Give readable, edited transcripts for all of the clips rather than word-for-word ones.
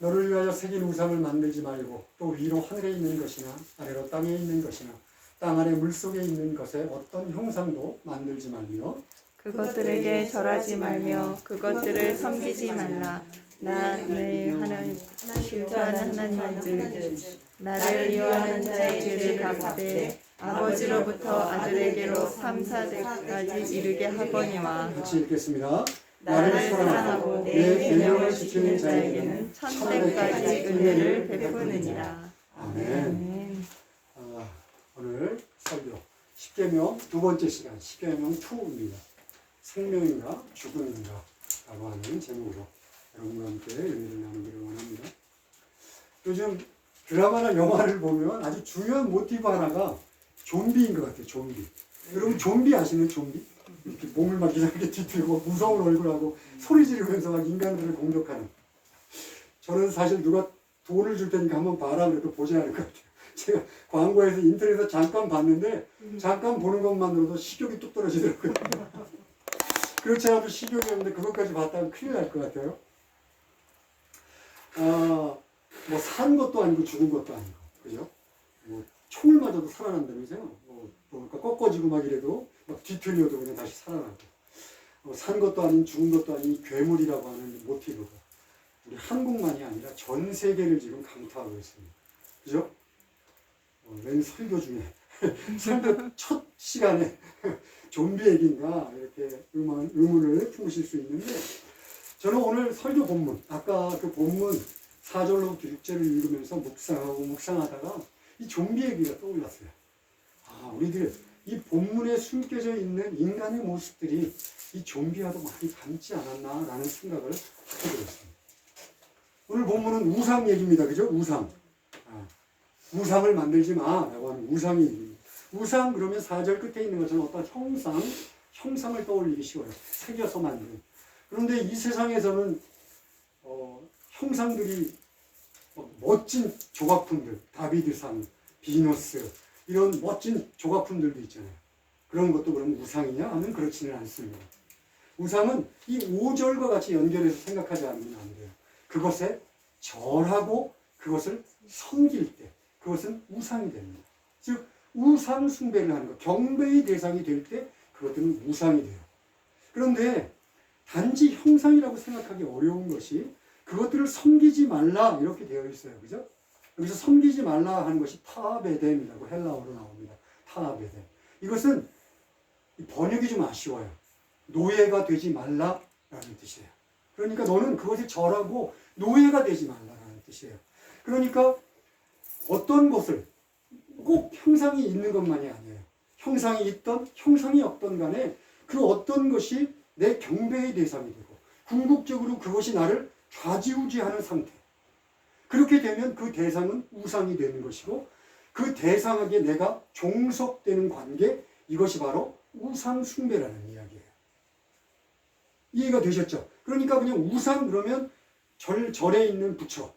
너를 위하여 새긴 우상을 만들지 말고 또 위로 하늘에 있는 것이나 아래로 땅에 있는 것이나 땅 아래 물속에 있는 것에 어떤 형상도 만들지 말며 그것들에게 절하지 말며 그것들을 섬기지 말라. 나 내 하나님 실존하는 하나님인즉 나를 미워하는 자의 죄를 갚되 아버지로부터 아들에게로 3, 4대까지 이르게 하거니와. 같이 읽겠습니다. 나를 사랑하고 내 계명을 지키는 자에게는 1000대까지 은혜를 베푸느니라. 아멘. 오늘 설교 10계명 두 번째 시간 10계명 2입니다. 생명인가 죽음인가 라고 하는 제목으로 여러분과 함께 은혜를 나누기를 원합니다. 요즘 드라마나 영화를 보면 아주 중요한 모티브 하나가 좀비인 것 같아요. 좀비. 여러분 좀비 아시는 좀비? 이렇게 몸을 막 이상하게 뒤틀고 무서운 얼굴하고 소리 지르면서 막 인간들을 공격하는. 저는 사실 누가 돈을 줄 테니까 한번 봐라 그래도 보지 않을 것 같아요. 제가 광고에서 인터넷에서 잠깐 봤는데 잠깐 보는 것만으로도 식욕이 뚝 떨어지더라고요. 그렇지 않아도 식욕이 없는데 그것까지 봤다면 큰일 날 것 같아요. 뭐 산 것도 아니고 죽은 것도 아니고, 그죠? 뭐 총을 맞아도 살아난다면서요. 그러니까 꺾어지고 막 이래도 막 뒤틀려도 그냥 다시 살아나고. 산 것도 아닌 죽은 것도 아닌 괴물이라고 하는 모티브가 우리 한국만이 아니라 전 세계를 지금 강타하고 있습니다. 그죠? 맨 설교 중에 설교 첫 시간에 좀비 얘기인가 이렇게 의문을 품으실 수 있는데, 저는 오늘 설교 본문, 아까 그 본문 4절로부터 6절을 읽으면서 묵상하다가 이 좀비 얘기가 떠올랐어요. 우리들 이 본문에 숨겨져 있는 인간의 모습들이 이 좀비와도 많이 닮지 않았나라는 생각을 하게 되었습니다. 오늘 본문은 우상 얘기입니다. 그죠? 우상. 우상을 만들지 마라고 하는 우상의 얘기입니다. 우상 그러면 4절 끝에 있는 것처럼 어떤 형상을 떠올리기 쉬워요. 새겨서 만든. 그런데 이 세상에서는 형상들이 멋진 조각품들, 다비드상, 비너스 이런 멋진 조각품들도 있잖아요. 그런 것도 그럼 우상이냐 하면 그렇지는 않습니다. 우상은 이 5절과 같이 연결해서 생각하지 않으면 안 돼요. 그것에 절하고 그것을 섬길 때 그것은 우상이 됩니다. 즉 우상 숭배를 하는 것, 경배의 대상이 될 때 그것들은 우상이 돼요. 그런데 단지 형상이라고 생각하기 어려운 것이 그것들을 섬기지 말라 이렇게 되어 있어요. 그죠? 여기서 섬기지 말라 하는 것이 타베뎀이라고 헬라어로 나옵니다. 타베뎀. 이것은 번역이 좀 아쉬워요. 노예가 되지 말라라는 뜻이에요. 그러니까 너는 그것에 절하고 노예가 되지 말라라는 뜻이에요. 그러니까 어떤 것을 꼭 형상이 있는 것만이 아니에요. 형상이 있던 형상이 없던 간에 그 어떤 것이 내 경배의 대상이 되고 궁극적으로 그것이 나를 좌지우지하는 상태. 그렇게 되면 그 대상은 우상이 되는 것이고 그 대상에게 내가 종속되는 관계, 이것이 바로 우상 숭배라는 이야기예요. 이해가 되셨죠? 그러니까 그냥 우상 그러면 절에 있는 부처,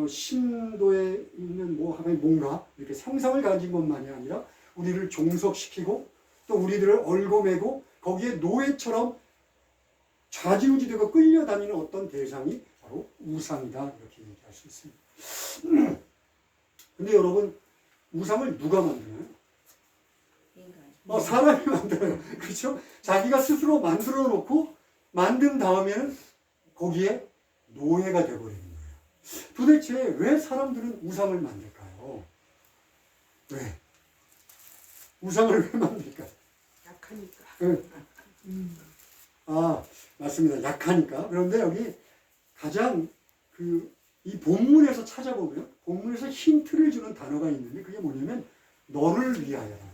신도에 있는 뭔가 이렇게 형상을 가진 것만이 아니라 우리를 종속시키고 또 우리들을 얽어매고 거기에 노예처럼 좌지우지되고 끌려다니는 어떤 대상이 바로 우상이다 이렇게 얘기할 수 있습니다. 근데 여러분 우상을 누가 만드나요? 사람이 만들어요. 그렇죠? 자기가 스스로 만들어 놓고 만든 다음에는 거기에 노예가 되어버리는 거예요. 도대체 왜 사람들은 우상을 만들까요? 왜? 우상을 왜 만들까? 약하니까. 맞습니다. 약하니까. 그런데 여기 가장 이 본문에서 찾아보면 본문에서 힌트를 주는 단어가 있는데 그게 뭐냐면 너를 위하여라는 거예요.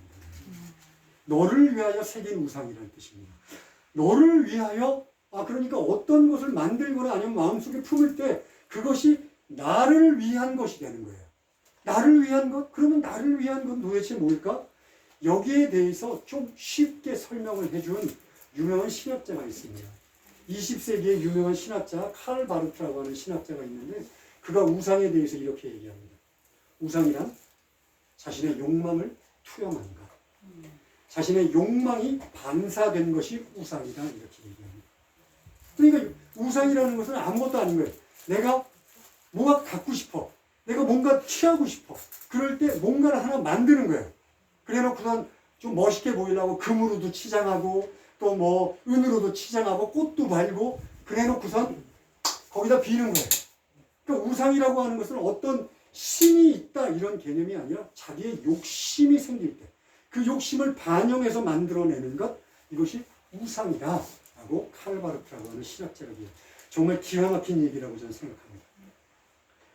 너를 위하여 새긴 우상이라는 뜻입니다. 너를 위하여 그러니까 어떤 것을 만들거나 아니면 마음속에 품을 때 그것이 나를 위한 것이 되는 거예요. 나를 위한 것? 그러면 나를 위한 건 도대체 뭘까? 여기에 대해서 좀 쉽게 설명을 해준 유명한 신학자가 있습니다. 20세기의 유명한 신학자 칼 바르트라고 하는 신학자가 있는데 그가 우상에 대해서 이렇게 얘기합니다. 우상이란 자신의 욕망을 투영한 것. 자신의 욕망이 반사된 것이 우상이다 이렇게 얘기합니다. 그러니까 우상이라는 것은 아무것도 아닌 거예요. 내가 뭐가 갖고 싶어. 내가 뭔가 취하고 싶어. 그럴 때 뭔가를 하나 만드는 거예요. 그래 놓고선 좀 멋있게 보이려고 금으로도 치장하고 또 뭐 은으로도 치장하고 꽃도 발고 그래 놓고선 거기다 비는 거예요. 그러니까 우상이라고 하는 것은 어떤 신이 있다 이런 개념이 아니라 자기의 욕심이 생길 때 그 욕심을 반영해서 만들어내는 것, 이것이 우상이다 라고 칼바르트라고 하는 신학자가 정말 기가 막힌 얘기라고 저는 생각합니다.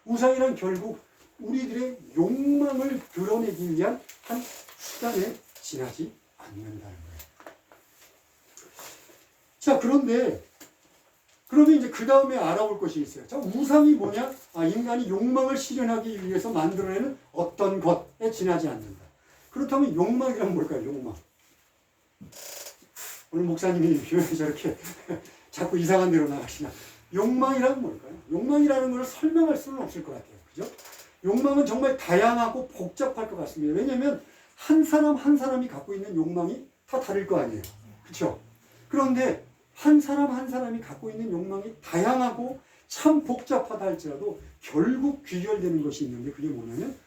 우상이란 결국 우리들의 욕망을 드러내기 위한 한 수단에 지나지 않는다는 거예요. 자, 그런데 그러면 이제 그 다음에 알아볼 것이 있어요. 자, 우상이 뭐냐? 인간이 욕망을 실현하기 위해서 만들어내는 어떤 것에 지나지 않는다. 그렇다면 욕망이란 뭘까요? 욕망. 오늘 목사님이 왜 저렇게 자꾸 이상한 데로 나가시나? 욕망이란 뭘까요? 욕망이라는 걸 설명할 수는 없을 것 같아요. 그죠? 욕망은 정말 다양하고 복잡할 것 같습니다. 왜냐하면 한 사람 한 사람이 갖고 있는 욕망이 다 다를 거 아니에요. 그렇죠? 그런데 한 사람 한 사람이 갖고 있는 욕망이 다양하고 참 복잡하다 할지라도 결국 귀결되는 것이 있는데 그게 뭐냐면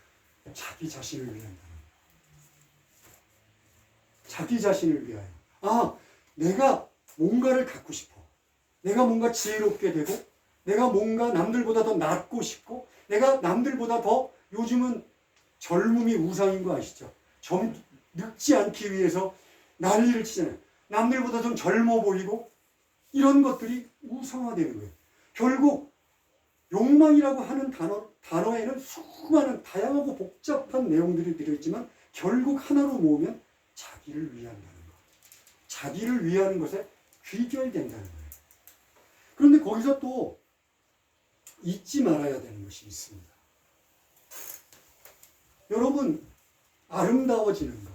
자기 자신을 위한 거예요. 자기 자신을 위하여. 내가 뭔가를 갖고 싶어. 내가 뭔가 지혜롭게 되고 내가 뭔가 남들보다 더 낫고 싶고 내가 남들보다 더 요즘은 젊음이 우상인 거 아시죠? 늙지 않기 위해서 난리를 치잖아요. 남들보다 좀 젊어 보이고 이런 것들이 우상화되는 거예요. 결국 욕망이라고 하는 단어에는 수많은 다양하고 복잡한 내용들이 들어있지만 결국 하나로 모으면 자기를 위한다는 것. 자기를 위하는 것에 귀결된다는 거예요. 그런데 거기서 또 잊지 말아야 되는 것이 있습니다. 여러분, 아름다워지는 것,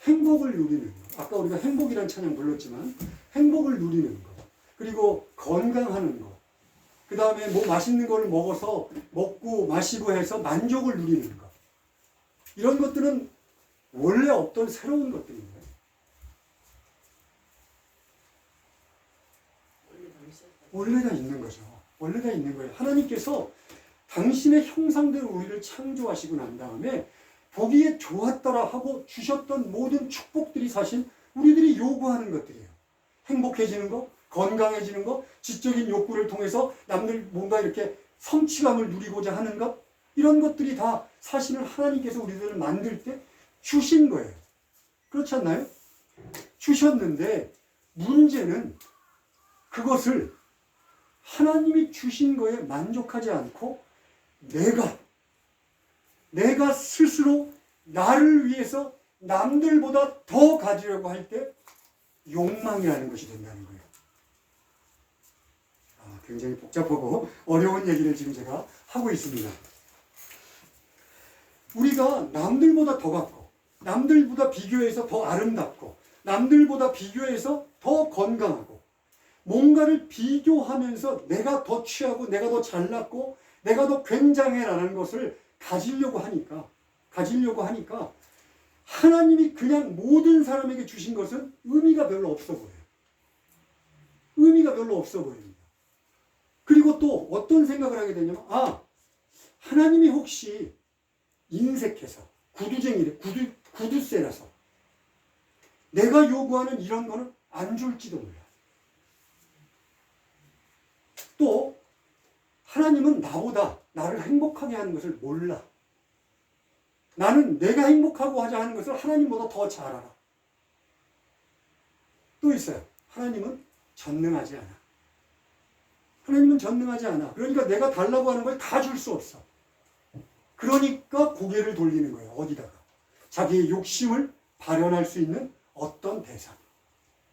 행복을 누리는 것, 아까 우리가 행복이란 찬양 불렀지만 행복을 누리는 것, 그리고 건강하는 것, 그 다음에 뭐 맛있는 걸 먹어서 먹고 마시고 해서 만족을 누리는 것, 이런 것들은 원래 없던 새로운 것들인가요? 원래 다 있는 거죠. 원래 다 있는 거예요. 하나님께서 당신의 형상대로 우리를 창조하시고 난 다음에 보기에 좋았더라 하고 주셨던 모든 축복들이 사실 우리들이 요구하는 것들이에요. 행복해지는 거, 건강해지는 거, 지적인 욕구를 통해서 남들 뭔가 이렇게 성취감을 누리고자 하는 것, 이런 것들이 다 사실은 하나님께서 우리들을 만들 때 주신 거예요. 그렇지 않나요? 주셨는데 문제는 그것을 하나님이 주신 거에 만족하지 않고 내가 스스로 나를 위해서 남들보다 더 가지려고 할 때 욕망이라는 것이 된다는 거예요. 굉장히 복잡하고 어려운 얘기를 지금 제가 하고 있습니다. 우리가 남들보다 더 갖고 남들보다 비교해서 더 아름답고 남들보다 비교해서 더 건강하고 뭔가를 비교하면서 내가 더 취하고 내가 더 잘났고 내가 더 굉장해라는 것을 가지려고 하니까 하나님이 그냥 모든 사람에게 주신 것은 의미가 별로 없어 보여요. 의미가 별로 없어 보입니다. 그리고 또 어떤 생각을 하게 되냐면 하나님이 혹시 인색해서 구두쇠라서 내가 요구하는 이런 거는 안 줄지도 몰라. 또 하나님은 나보다 나를 행복하게 하는 것을 몰라. 나는 내가 행복하고 하자 하는 것을 하나님보다 더 잘 알아. 또 있어요. 하나님은 전능하지 않아. 하나님은 전능하지 않아. 그러니까 내가 달라고 하는 걸 다 줄 수 없어. 그러니까 고개를 돌리는 거예요. 어디다가. 자기의 욕심을 발현할 수 있는 어떤 대상.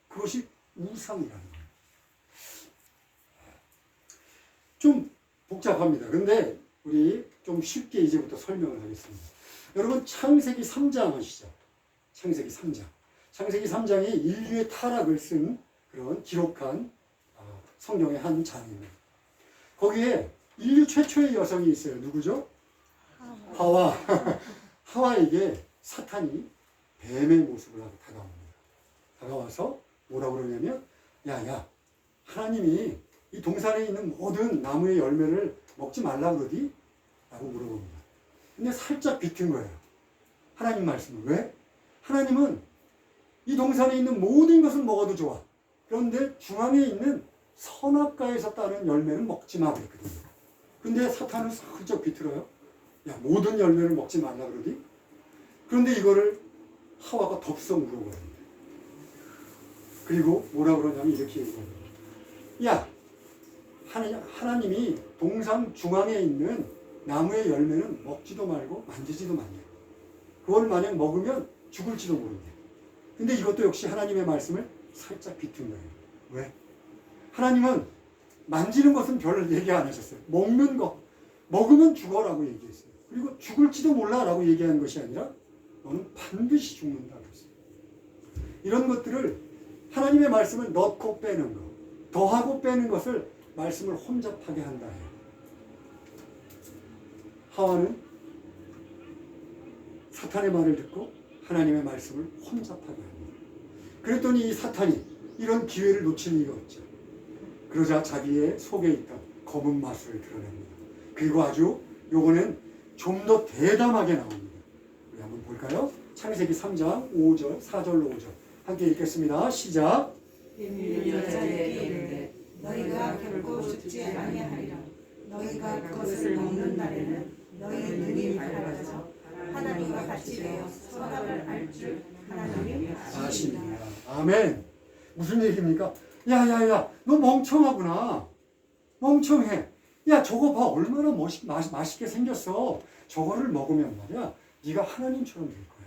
그것이 우상이라는 거예요. 좀 복잡합니다. 근데 우리 좀 쉽게 이제부터 설명을 하겠습니다. 여러분 창세기 3장 아시죠? 창세기 3장. 창세기 3장이 인류의 타락을 쓴 그런 기록한 성경의 한 장입니다. 거기에 인류 최초의 여성이 있어요. 누구죠? 하와. 하와에게 사탄이 뱀의 모습을 하고 다가옵니다. 다가와서 뭐라고 그러냐면 야 하나님이 이 동산에 있는 모든 나무의 열매를 먹지 말라 그러디? 라고 물어봅니다. 근데 살짝 비튼 거예요. 하나님 말씀은. 왜? 하나님은 이 동산에 있는 모든 것은 먹어도 좋아. 그런데 중앙에 있는 선악과에서 따는 열매는 먹지 마 그랬거든요. 근데 사탄은 살짝 비틀어요. 야, 모든 열매를 먹지 말라 그러디? 그런데 이거를 하와가 덥석 물어버립니다. 그리고 뭐라 그러냐면 이렇게 얘기해요. 야, 하나님이 동산 중앙에 있는 나무의 열매는 먹지도 말고 만지지도 말래. 그걸 만약 먹으면 죽을지도 모른대. 근데 이것도 역시 하나님의 말씀을 살짝 비튼 거예요. 왜? 하나님은 만지는 것은 별로 얘기 안 하셨어요. 먹는 것, 먹으면 죽어라고 얘기했어요. 그리고 죽을지도 몰라라고 얘기한 것이 아니라 너는 반드시 죽는다 그랬어요. 이런 것들을 하나님의 말씀을 넣고 빼는 것, 더하고 빼는 것을 말씀을 혼잡하게 한다 해요. 하와는 사탄의 말을 듣고 하나님의 말씀을 혼잡하게 합니다. 그랬더니 이 사탄이 이런 기회를 놓칠 리가 없죠. 그러자 자기의 속에 있던 검은 마술을 드러냅니다. 그리고 아주 요거는 좀 더 대담하게 나옵니다. 우리 한번 볼까요? 창세기 3장 5절, 4절로 5절 함께 읽겠습니다. 시작. 뱀이 여자에게 이르되 너희가 결코 죽지 아니하리라. 너희가 그것을 먹는 날에는 너희 눈이 밝아져 하나님과 같이 되어 선악을 알 줄 하나님이 아시니라. 아멘. 무슨 얘기입니까? 야야야, 너 멍청하구나. 멍청해. 야, 저거 봐, 얼마나 맛있게 생겼어. 저거를 먹으면 말이야, 네가 하나님처럼 될 거야.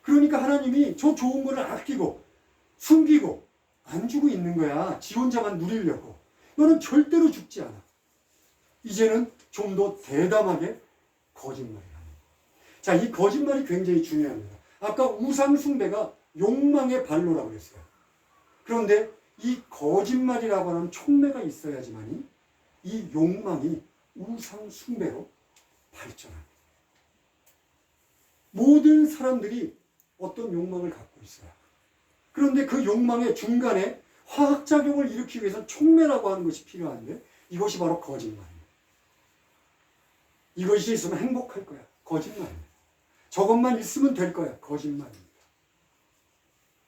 그러니까 하나님이 저 좋은 거를 아끼고 숨기고 안 주고 있는 거야. 지 혼자만 누리려고. 너는 절대로 죽지 않아. 이제는 좀 더 대담하게 거짓말을 합니다. 자, 이 거짓말이 굉장히 중요합니다. 아까 우상 숭배가 욕망의 발로라고 했어요. 그런데 이 거짓말이라고 하는 촉매가 있어야지만이 이 욕망이 우상 숭배로 발전합니다. 모든 사람들이 어떤 욕망을 갖고 있어요. 그런데 그 욕망의 중간에 화학작용을 일으키기 위해서 촉매라고 하는 것이 필요한데 이것이 바로 거짓말입니다. 이것이 있으면 행복할 거야. 거짓말입니다. 저것만 있으면 될 거야. 거짓말입니다.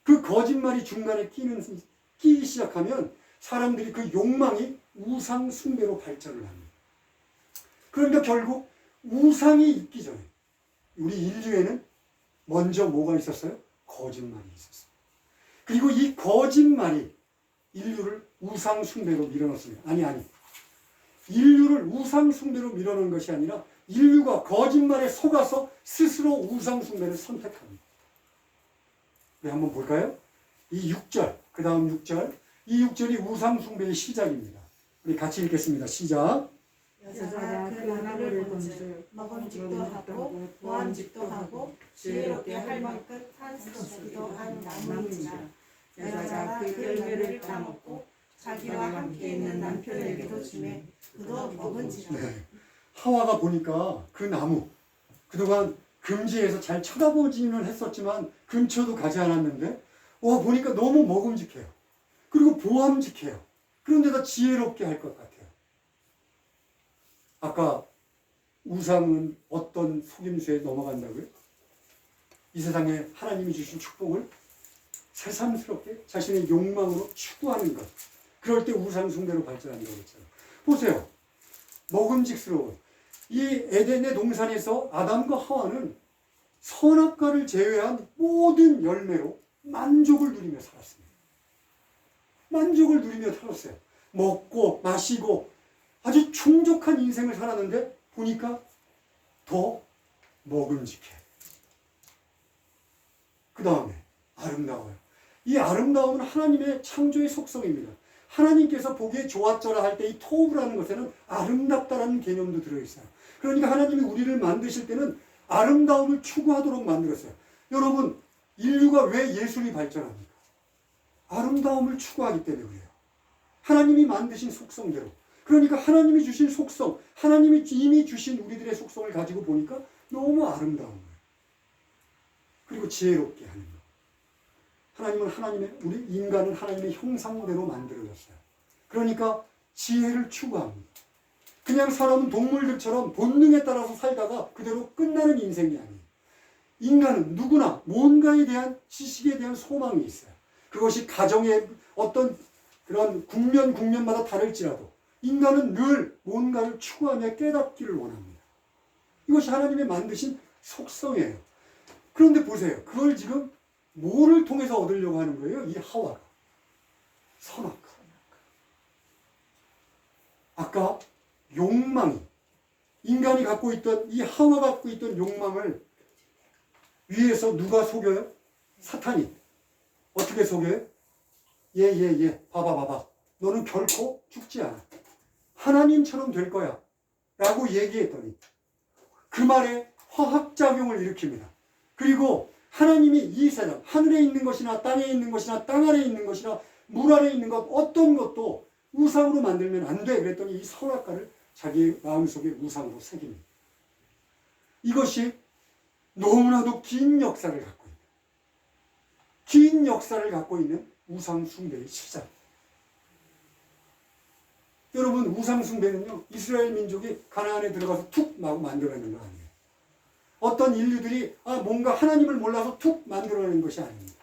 그 거짓말이 중간에 끼기 시작하면 사람들이 그 욕망이 우상 숭배로 발전을 합니다. 그러니까 결국 우상이 있기 전에 우리 인류에는 먼저 뭐가 있었어요? 거짓말이 있었어요. 그리고 이 거짓말이 인류를 우상 숭배로 밀어넣습니다. 아니. 인류를 우상 숭배로 밀어넣은 것이 아니라 인류가 거짓말에 속아서 스스로 우상 숭배를 선택합니다. 우리 한번 볼까요? 이 6절, 그 다음 6절. 이 6절이 우상 숭배의 시작입니다. 우리 같이 읽겠습니다. 시작. 여자가 그 나무를 본즉 먹음직도 하고 보암직도 하고 지혜롭게 할 만큼 탄수기도 한 나무인지라. 여자가 그 열매를 따먹고 자기와 함께 있는 남편에게도 주매 그도 먹은지라. 네. 하와가 보니까 그 나무, 그동안 금지해서 잘 쳐다보지는 했었지만 근처도 가지 않았는데 보니까 너무 먹음직해요. 그리고 보암직해요. 그런데다 지혜롭게 할 것 같아요. 아까 우상은 어떤 속임수에 넘어간다고요? 이 세상에 하나님이 주신 축복을 새삼스럽게 자신의 욕망으로 추구하는 것. 그럴 때 우상 숭배로 발전한다고 했잖아요. 보세요. 먹음직스러운 이 에덴의 동산에서 아담과 하와는 선악과를 제외한 모든 열매로 만족을 누리며 살았습니다. 만족을 누리며 살았어요. 먹고 마시고 아주 충족한 인생을 살았는데 보니까 더 먹음직해. 그 다음에 아름다워요. 이 아름다움은 하나님의 창조의 속성입니다. 하나님께서 보기에 좋았더라 할 때 이 토브라는 것에는 아름답다라는 개념도 들어있어요. 그러니까 하나님이 우리를 만드실 때는 아름다움을 추구하도록 만들었어요. 여러분, 인류가 왜 예술이 발전합니까? 아름다움을 추구하기 때문에 그래요. 하나님이 만드신 속성대로. 그러니까 하나님이 주신 속성, 하나님이 이미 주신 우리들의 속성을 가지고 보니까 너무 아름다운 거예요. 그리고 지혜롭게 하는 거. 우리 인간은 하나님의 형상대로 만들어졌어요. 그러니까 지혜를 추구합니다. 그냥 사람은 동물들처럼 본능에 따라서 살다가 그대로 끝나는 인생이 아니에요. 인간은 누구나 뭔가에 대한 지식에 대한 소망이 있어요. 그것이 가정의 어떤 그런 국면마다 다를지라도 인간은 늘 뭔가를 추구하며 깨닫기를 원합니다. 이것이 하나님의 만드신 속성이에요. 그런데 보세요. 그걸 지금 뭐를 통해서 얻으려고 하는 거예요? 이 하와가. 선악과. 아까 욕망이, 인간이 갖고 있던, 이 하와가 갖고 있던 욕망을 위에서 누가 속여요? 사탄이. 어떻게 속여요? 봐봐. 너는 결코 죽지 않아. 하나님처럼 될 거야. 라고 얘기했더니 그 말에 화학작용을 일으킵니다. 그리고 하나님이 이 세상, 하늘에 있는 것이나 땅에 있는 것이나 땅 아래에 있는 것이나 물 아래에 있는 것 어떤 것도 우상으로 만들면 안 돼. 그랬더니 이 선악과를 자기 마음속에 우상으로 새깁니다. 이것이 너무나도 긴 역사를 갖고 있는 우상 숭배의 시작. 여러분, 우상 숭배는요, 이스라엘 민족이 가나안에 들어가서 툭 만들어내는 거 아니에요. 어떤 인류들이 뭔가 하나님을 몰라서 툭 만들어내는 것이 아닙니다.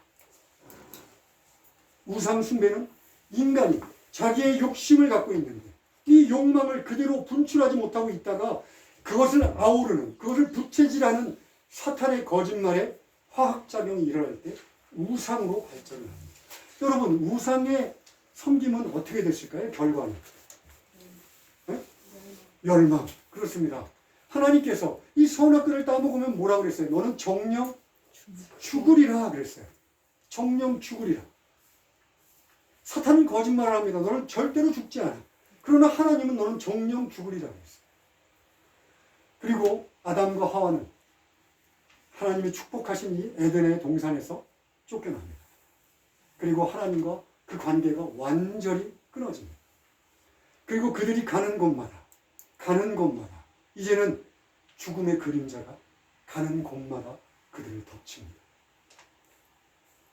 우상 숭배는 인간이 자기의 욕심을 갖고 있는데 이 욕망을 그대로 분출하지 못하고 있다가 그것을 아우르는, 그것을 부채질하는 사탄의 거짓말에 화학작용이 일어날 때 우상으로 발전을 합니다. 여러분, 우상의 섬김은 어떻게 됐을까요? 결과는 네? 멸망. 그렇습니다. 하나님께서 이 선악과를 따먹으면 뭐라고 그랬어요? 너는 정령 죽으리라 그랬어요. 정령 죽으리라. 사탄은 거짓말을 합니다. 너는 절대로 죽지 않아. 그러나 하나님은 너는 정령 죽으리라 그랬어요. 그리고 아담과 하와는 하나님이 축복하신 이 에덴의 동산에서 쫓겨납니다. 그리고 하나님과 그 관계가 완전히 끊어집니다. 그리고 그들이 가는 곳마다 이제는 죽음의 그림자가 가는 곳마다 그들을 덮칩니다.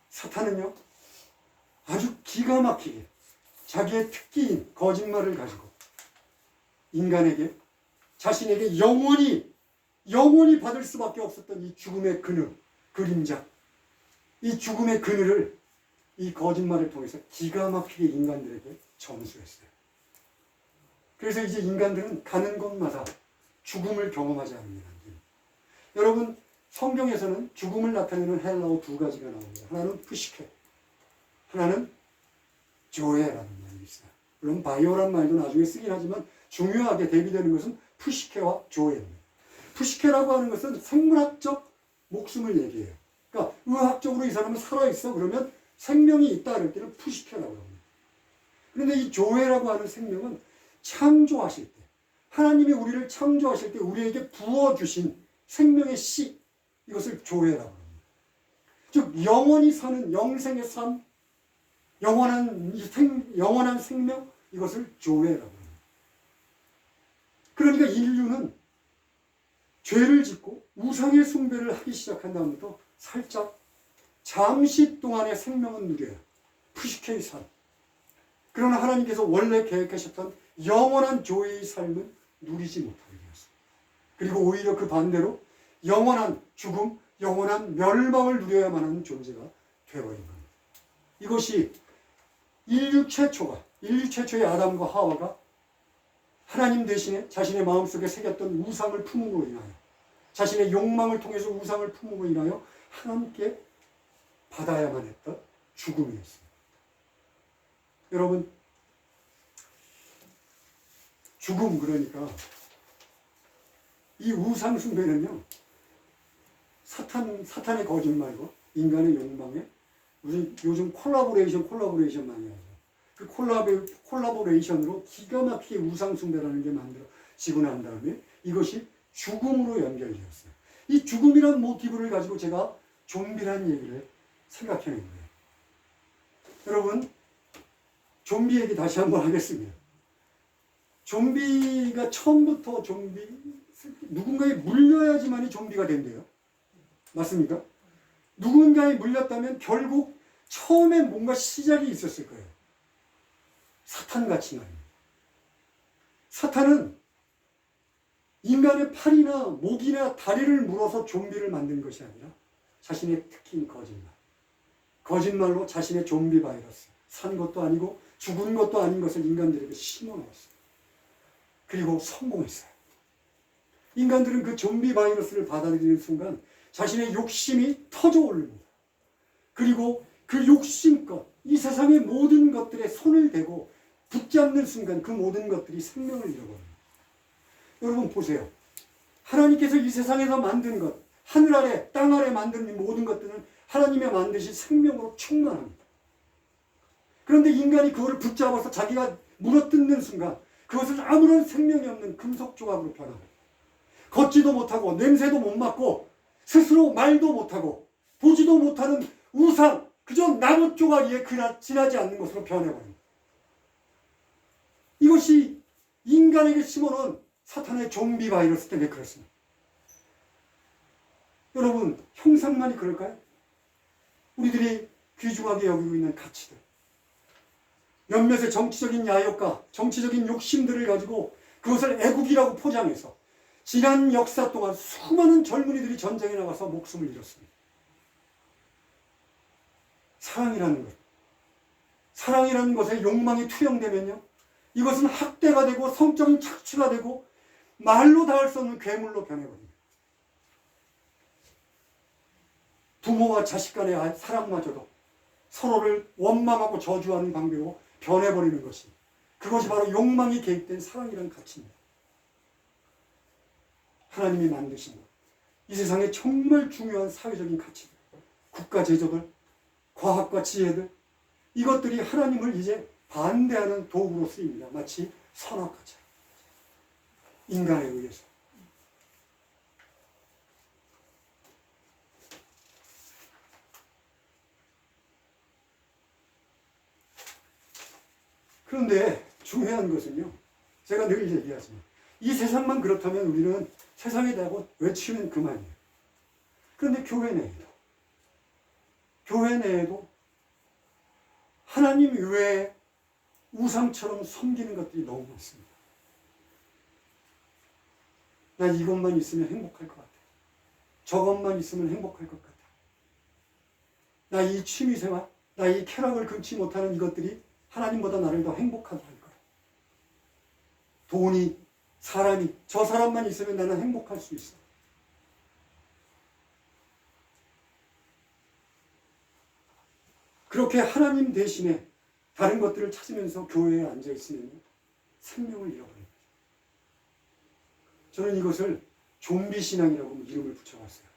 사탄은요, 아주 기가 막히게 자기의 특기인 거짓말을 가지고 인간에게, 자신에게 영원히 받을 수밖에 없었던 이 죽음의 그림자, 이 죽음의 그늘을 이 거짓말을 통해서 기가 막히게 인간들에게 전수했어요. 그래서 이제 인간들은 가는 곳마다 죽음을 경험하지 않습니다. 여러분, 성경에서는 죽음을 나타내는 헬라어 두 가지가 나옵니다. 하나는 푸시케, 하나는 조에라는 말이 있어요. 물론 바이오란 말도 나중에 쓰긴 하지만 중요하게 대비되는 것은 푸시케와 조에입니다. 푸시케라고 하는 것은 생물학적 목숨을 얘기해요. 그러니까 의학적으로 이 사람은 살아있어. 그러면 생명이 있다 그럴 때는 푸시케라고 합니다. 그런데 이 조에라고 하는 생명은 창조하실 때, 하나님이 우리를 창조하실 때 우리에게 부어주신 생명의 씨, 이것을 조회라고 합니다. 즉 영원히 사는 영생의 삶, 영원한 생명, 이것을 조회라고 합니다. 그러니까 인류는 죄를 짓고 우상의 숭배를 하기 시작한 다음부터 살짝 잠시 동안의 생명은 누려요. 푸시케의 삶. 그러나 하나님께서 원래 계획하셨던 영원한 조회의 삶은 누리지 못하게 되었습니다. 그리고 오히려 그 반대로 영원한 죽음, 영원한 멸망을 누려야만 하는 존재가 되어버린 겁니다. 이것이 인류 최초의 아담과 하와가 하나님 대신에 자신의 마음속에 새겼던 우상을 품음으로 인하여, 자신의 욕망을 통해서 우상을 품음으로 인하여 하나님께 받아야만 했던 죽음이었습니다. 여러분, 죽음, 그러니까 이 우상 숭배는요, 사탄의 거짓말과 인간의 욕망에 우리 요즘 콜라보레이션 많이 하죠. 그 콜라보레이션으로 기가 막히게 우상 숭배라는 게 만들어지고 난 다음에 이것이 죽음으로 연결되었어요. 이 죽음이란 모티브를 가지고 제가 좀비라는 얘기를 생각해낸 거예요. 여러분, 좀비 얘기 다시 한번 하겠습니다. 좀비가 처음부터 누군가에 물려야지만이 좀비가 된대요. 맞습니까? 누군가에 물렸다면 결국 처음에 뭔가 시작이 있었을 거예요. 사탄같이 말입니다. 사탄은 인간의 팔이나 목이나 다리를 물어서 좀비를 만든 것이 아니라 자신의 특기인 거짓말로 자신의 좀비 바이러스, 산 것도 아니고 죽은 것도 아닌 것을 인간들에게 심어놓았어요. 그리고 성공했어요. 인간들은 그 좀비 바이러스를 받아들이는 순간 자신의 욕심이 터져 오릅니다. 그리고 그 욕심껏 이 세상의 모든 것들에 손을 대고 붙잡는 순간 그 모든 것들이 생명을 잃어버립니다. 여러분 보세요. 하나님께서 이 세상에서 만든 것, 하늘 아래, 땅 아래 만든 이 모든 것들은 하나님의 만드신 생명으로 충만합니다. 그런데 인간이 그거를 붙잡아서 자기가 물어뜯는 순간 그것은 아무런 생명이 없는 금속 조각으로 변합니다. 걷지도 못하고 냄새도 못 맡고 스스로 말도 못하고 보지도 못하는 우상, 그저 나무 조각 위에 지나지 않는 것으로 변해버립니다. 이것이 인간에게 심어놓은 사탄의 좀비 바이러스 때문에 그렇습니다. 여러분, 형상만이 그럴까요? 우리들이 귀중하게 여기고 있는 가치들, 몇몇의 정치적인 야욕과 정치적인 욕심들을 가지고 그것을 애국이라고 포장해서 지난 역사 동안 수많은 젊은이들이 전쟁에 나가서 목숨을 잃었습니다. 사랑이라는 것에 욕망이 투영되면요, 이것은 학대가 되고 성적인 착취가 되고 말로 닿을 수 없는 괴물로 변해버립니다. 부모와 자식 간의 사랑마저도 서로를 원망하고 저주하는 관계로 변해버리는 것이, 그것이 바로 욕망이 개입된 사랑이라는 가치입니다. 하나님이 만드신 것, 이 세상에 정말 중요한 사회적인 가치들, 국가 제도들, 과학과 지혜들, 이것들이 하나님을 이제 반대하는 도구로 쓰입니다. 마치 선악과처럼 인간에 의해서. 그런데 중요한 것은요, 제가 늘 얘기하지만 이 세상만 그렇다면 우리는 세상에 대하고 외치면 그만이에요. 그런데 교회 내에도 하나님 외에 우상처럼 섬기는 것들이 너무 많습니다. 나 이것만 있으면 행복할 것 같아. 저것만 있으면 행복할 것 같아. 나 이 취미생활, 나 이 쾌락을 금치 못하는 이것들이 하나님보다 나를 더 행복하게 할 거야. 돈이, 사람이, 저 사람만 있으면 나는 행복할 수 있어. 그렇게 하나님 대신에 다른 것들을 찾으면서 교회에 앉아있으면 생명을 잃어버립니다. 저는 이것을 좀비신앙이라고 이름을 붙여봤어요.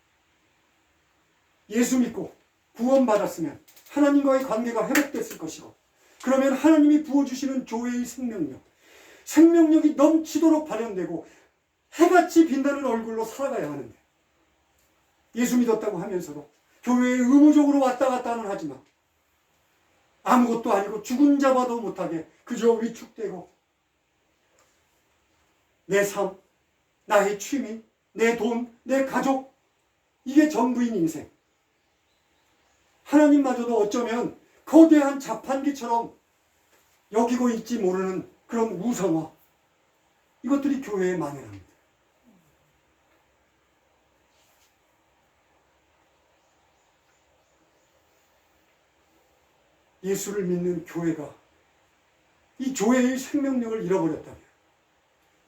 예수 믿고 구원받았으면 하나님과의 관계가 회복됐을 것이고, 그러면 하나님이 부어주시는 교회의 생명력이 넘치도록 발현되고 해같이 빛나는 얼굴로 살아가야 하는데, 예수 믿었다고 하면서도 교회에 의무적으로 왔다 갔다 하는 하지만 아무것도 아니고 죽은 자 봐도 못하게 그저 위축되고 내 삶, 나의 취미, 내 돈, 내 가족, 이게 전부인 인생. 하나님마저도 어쩌면 거대한 자판기처럼 여기고 있지 모르는 그런 우상화, 이것들이 교회의 만행합니다. 예수를 믿는 교회가 이 교회의 생명력을 잃어버렸다면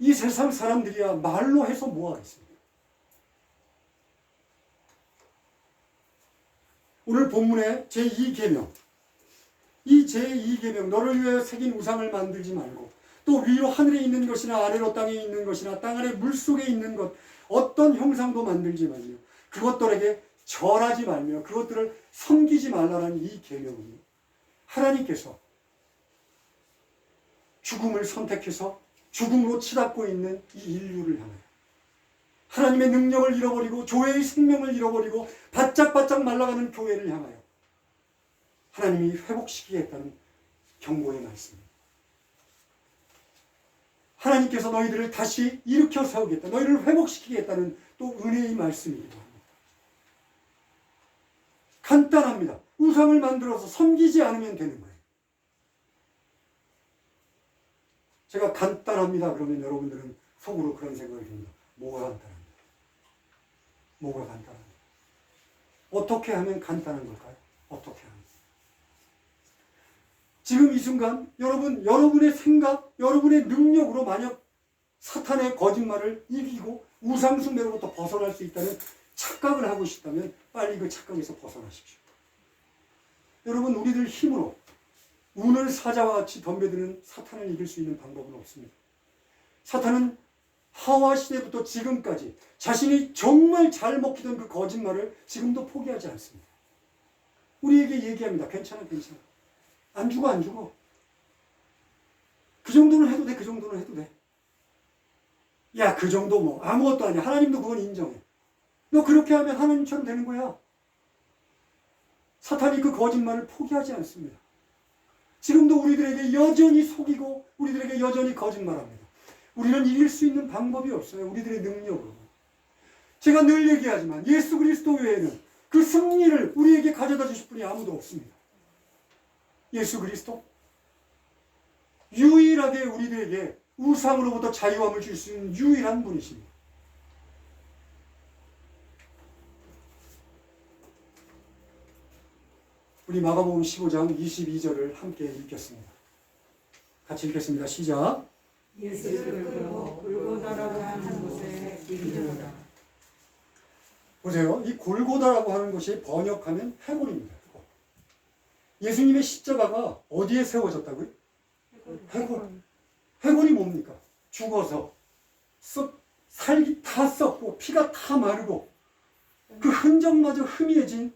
이 세상 사람들이야 말로 해서 뭐하겠습니까? 오늘 본문의 제2계명, 이 제2계명, 너를 위하여 새긴 우상을 만들지 말고, 또 위로 하늘에 있는 것이나 아래로 땅에 있는 것이나 땅 아래 물속에 있는 것, 어떤 형상도 만들지 말며 그것들에게 절하지 말며 그것들을 섬기지 말라는 이 계명은요, 하나님께서 죽음을 선택해서 죽음으로 치닫고 있는 이 인류를 향하여, 하나님의 능력을 잃어버리고 교회의 생명을 잃어버리고 바짝바짝 말라가는 교회를 향하여 하나님이 회복시키겠다는 경고의 말씀입니다. 하나님께서 너희들을 다시 일으켜 세우겠다, 너희를 회복시키겠다는 또 은혜의 말씀이기도 합니다. 간단합니다. 우상을 만들어서 섬기지 않으면 되는 거예요. 제가 간단합니다 그러면 여러분들은 속으로 그런 생각을 듭니다. 뭐가 간단합니다. 뭐가 간단합니다. 어떻게 하면 간단한 걸까요? 어떻게 하면. 지금 이 순간 여러분의 생각, 여러분의 능력으로 만약 사탄의 거짓말을 이기고 우상숭배로부터 벗어날 수 있다는 착각을 하고 싶다면 빨리 그 착각에서 벗어나십시오. 여러분, 우리들 힘으로 운을 사자와 같이 덤벼드는 사탄을 이길 수 있는 방법은 없습니다. 사탄은 하와 시대부터 지금까지 자신이 정말 잘 먹히던 그 거짓말을 지금도 포기하지 않습니다. 우리에게 얘기합니다. 괜찮아, 괜찮아. 안 죽어, 안 죽어. 그 정도는 해도 돼, 그 정도는 해도 돼. 야, 그 정도 뭐 아무것도 아니야. 하나님도 그건 인정해. 너 그렇게 하면 하나님처럼 되는 거야. 사탄이 그 거짓말을 포기하지 않습니다. 지금도 우리들에게 여전히 속이고 우리들에게 여전히 거짓말합니다. 우리는 이길 수 있는 방법이 없어요. 우리들의 능력으로. 제가 늘 얘기하지만 예수 그리스도 외에는 그 승리를 우리에게 가져다 주실 분이 아무도 없습니다. 예수 그리스도 유일하게 우리들에게 우상으로부터 자유함을 줄 수 있는 유일한 분이십니다. 우리 마가복음 15장 22절을 함께 읽겠습니다. 같이 읽겠습니다. 시작. 예수를 끌고 골고다라고 하는 곳에 이르러라. 보세요. 이 골고다라고 하는 것이 번역하면 해골입니다. 예수님의 십자가가 어디에 세워졌다고요? 해골. 해골이 뭡니까? 죽어서 살이 다 썩고 피가 다 마르고 그 흔적마저 희미해진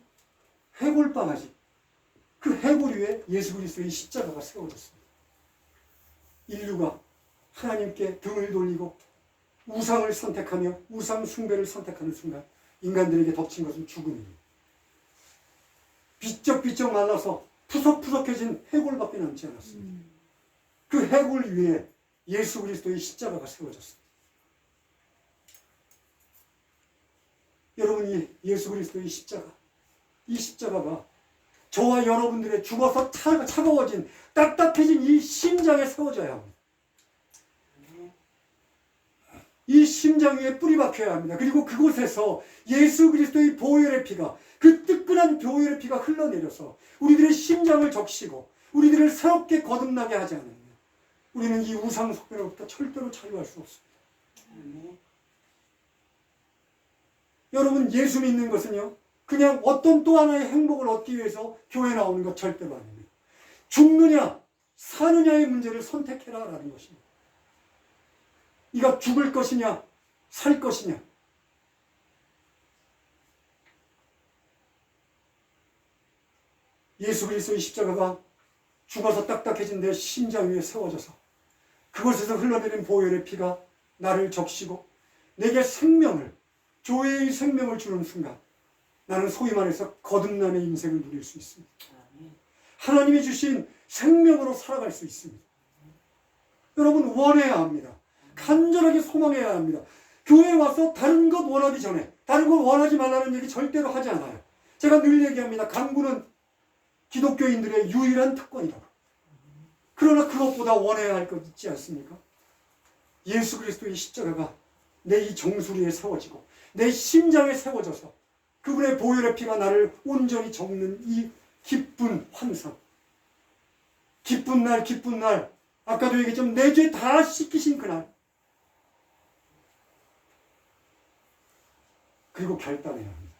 해골바가지. 그 해골 위에 예수 그리스도의 십자가가 세워졌습니다. 인류가 하나님께 등을 돌리고 우상을 선택하며 우상 숭배를 선택하는 순간 인간들에게 덮친 것은 죽음입니다. 비쩍비쩍 말라서 푸석푸석해진 해골밖에 남지 않았습니다. 그 해골 위에 예수 그리스도의 십자가가 세워졌습니다. 여러분이 예수 그리스도의 십자가, 이 십자가가 저와 여러분들의 죽어서 차가워진 딱딱해진 이 심장에 세워져야 합니다. 이 심장 위에 뿌리 박혀야 합니다. 그리고 그곳에서 예수 그리스도의 보혈의 피가, 그 뜨끈한 보혈의 피가 흘러내려서 우리들의 심장을 적시고 우리들을 새롭게 거듭나게 하지 않으면 우리는 이 우상 숭배로부터 절대로 자유할 수 없습니다. 여러분, 예수 믿는 것은요, 그냥 어떤 또 하나의 행복을 얻기 위해서 교회 나오는 것 절대로 아닙니다. 죽느냐 사느냐의 문제를 선택해라 라는 것입니다. 네가 죽을 것이냐 살 것이냐. 예수 그리스도의 십자가가 죽어서 딱딱해진 내 심장 위에 세워져서 그곳에서 흘러내린 보혈의 피가 나를 적시고 내게 생명을, 조회의 생명을 주는 순간 나는 소위 말해서 거듭남의 인생을 누릴 수 있습니다. 하나님이 주신 생명으로 살아갈 수 있습니다. 여러분, 원해야 합니다. 간절하게 소망해야 합니다. 교회에 와서 다른 것 원하기 전에 다른 것 원하지 말라는 얘기 절대로 하지 않아요. 제가 늘 얘기합니다. 간구는 기독교인들의 유일한 특권이라고. 그러나 그것보다 원해야 할 것 있지 않습니까? 예수 그리스도의 십자가가 내 이 정수리에 세워지고 내 심장에 세워져서 그분의 보혈의 피가 나를 온전히 적는 이 기쁜 환상. 기쁜 날, 기쁜 날. 아까도 얘기했지만 내 죄 다 씻기신 그날. 그리고 결단해야 합니다.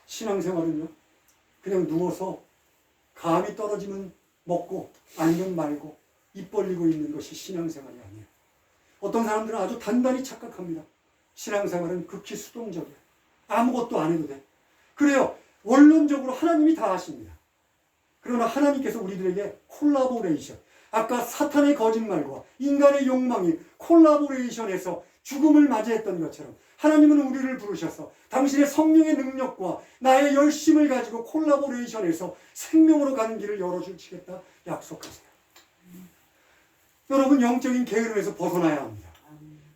신앙생활은요, 그냥 누워서 감이 떨어지면 먹고 아니면 말고 입 벌리고 있는 것이 신앙생활이 아니에요. 어떤 사람들은 아주 단단히 착각합니다. 신앙생활은 극히 수동적이야. 아무것도 안 해도 돼. 그래요. 원론적으로 하나님이 다 하십니다. 그러나 하나님께서 우리들에게 콜라보레이션, 아까 사탄의 거짓말과 인간의 욕망이 콜라보레이션해서 죽음을 맞이했던 것처럼 하나님은 우리를 부르셔서 당신의 성령의 능력과 나의 열심을 가지고 콜라보레이션해서 생명으로 가는 길을 열어주시겠다 약속하세요. 여러분, 영적인 게으름에서 벗어나야 합니다.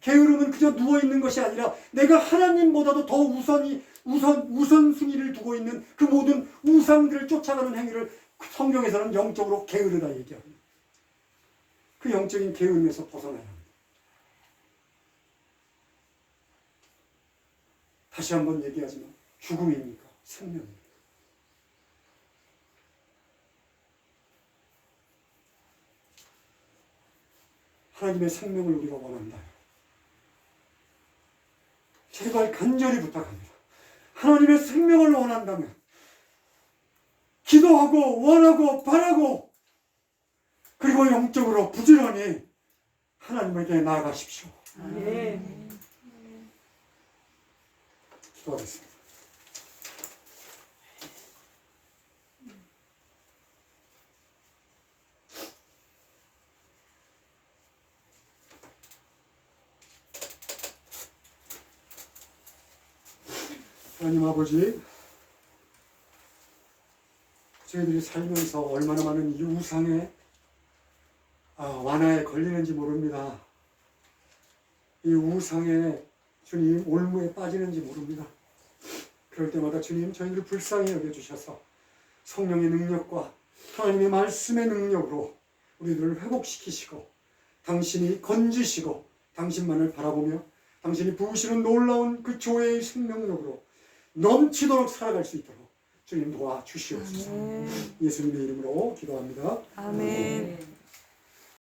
게으름은 그저 누워있는 것이 아니라 내가 하나님보다도 더 우선순위를 두고 있는 그 모든 우상들을 쫓아가는 행위를 성경에서는 영적으로 게으르다 얘기합니다. 그 영적인 게으름에서 벗어나야 합니다. 다시 한번 얘기하지만 죽음입니까? 생명입니까? 하나님의 생명을 우리가 원한다. 제발 간절히 부탁합니다. 하나님의 생명을 원한다면 기도하고 원하고 바라고 그리고 영적으로 부지런히 하나님에게 나아가십시오. 네. 기도하겠습니다. 하나님 아버지, 저희들이 살면서 얼마나 많은 이 우상의 완화에 걸리는지 모릅니다. 이 우상의 주님 올무에 빠지는지 모릅니다. 그럴 때마다 주님 저희들을 불쌍히 여겨주셔서 성령의 능력과 하나님의 말씀의 능력으로 우리들을 회복시키시고 당신이 건지시고 당신만을 바라보며 당신이 부으시는 놀라운 그 조회의 생명력으로 넘치도록 살아갈 수 있도록 주님 도와주시옵소서. 예수님의 이름으로 기도합니다. 아멘.